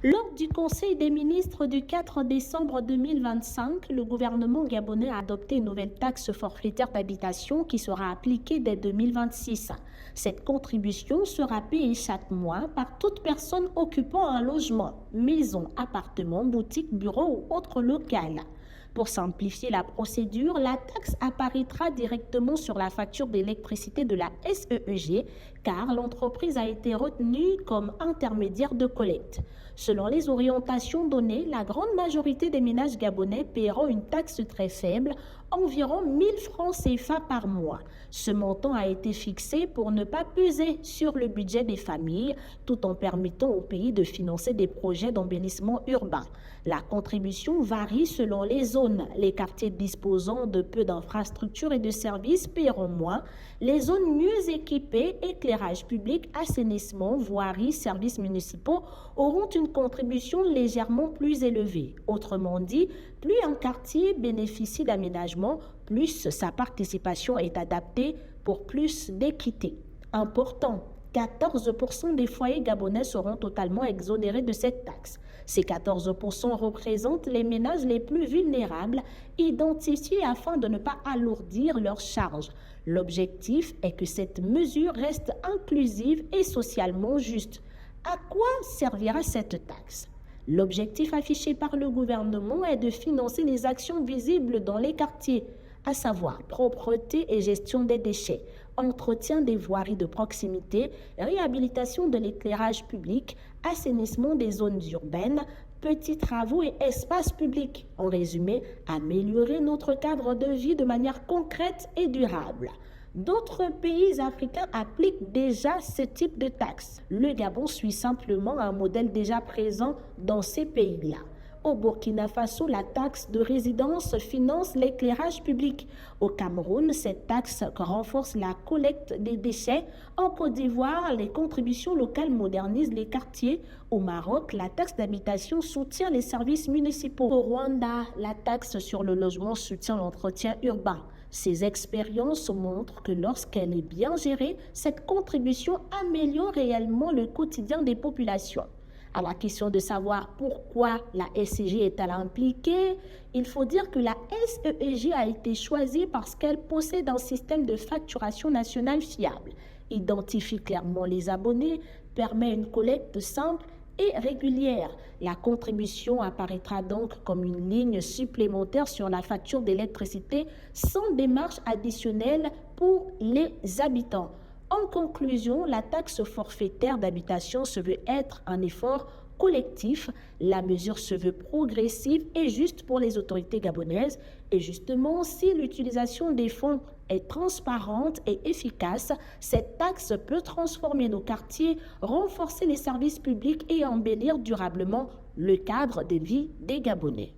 Lors du Conseil des ministres du 4 décembre 2025, le gouvernement gabonais a adopté une nouvelle taxe forfaitaire d'habitation qui sera appliquée dès 2026. Cette contribution sera payée chaque mois par toute personne occupant un logement, maison, appartement, boutique, bureau ou autre local. Pour simplifier la procédure, la taxe apparaîtra directement sur la facture d'électricité de la SEEG car l'entreprise a été retenue comme intermédiaire de collecte. Selon les orientations données, la grande majorité des ménages gabonais paieront une taxe très faible, environ 1000 francs CFA par mois. Ce montant a été fixé pour ne pas peser sur le budget des familles, tout en permettant au pays de financer des projets d'embellissement urbain. La contribution varie selon les zones. Les quartiers disposant de peu d'infrastructures et de services paieront moins. Les zones mieux équipées, éclairage public, assainissement, voirie, services municipaux, auront une contribution légèrement plus élevée. Autrement dit, plus un quartier bénéficie d'aménagement, plus sa participation est adaptée pour plus d'équité. Important, 14% des foyers gabonais seront totalement exonérés de cette taxe. Ces 14% représentent les ménages les plus vulnérables, identifiés afin de ne pas alourdir leurs charges. L'objectif est que cette mesure reste inclusive et socialement juste. À quoi servira cette taxe? L'objectif affiché par le gouvernement est de financer les actions visibles dans les quartiers, à savoir propreté et gestion des déchets, entretien des voiries de proximité, réhabilitation de l'éclairage public, assainissement des zones urbaines, petits travaux et espaces publics. En résumé, améliorer notre cadre de vie de manière concrète et durable. D'autres pays africains appliquent déjà ce type de taxes. Le Gabon suit simplement un modèle déjà présent dans ces pays-là. Au Burkina Faso, la taxe de résidence finance l'éclairage public. Au Cameroun, cette taxe renforce la collecte des déchets. En Côte d'Ivoire, les contributions locales modernisent les quartiers. Au Maroc, la taxe d'habitation soutient les services municipaux. Au Rwanda, la taxe sur le logement soutient l'entretien urbain. Ces expériences montrent que lorsqu'elle est bien gérée, cette contribution améliore réellement le quotidien des populations. À la question de savoir pourquoi la SEG est-elle impliquée, il faut dire que la SEG a été choisie parce qu'elle possède un système de facturation nationale fiable, identifie clairement les abonnés, permet une collecte simple et régulière. La contribution apparaîtra donc comme une ligne supplémentaire sur la facture d'électricité sans démarche additionnelle pour les habitants. En conclusion, la taxe forfaitaire d'habitation se veut être un effort collectif. La mesure se veut progressive et juste pour les autorités gabonaises. Et justement, si l'utilisation des fonds est transparente et efficace, cette taxe peut transformer nos quartiers, renforcer les services publics et embellir durablement le cadre de vie des Gabonais.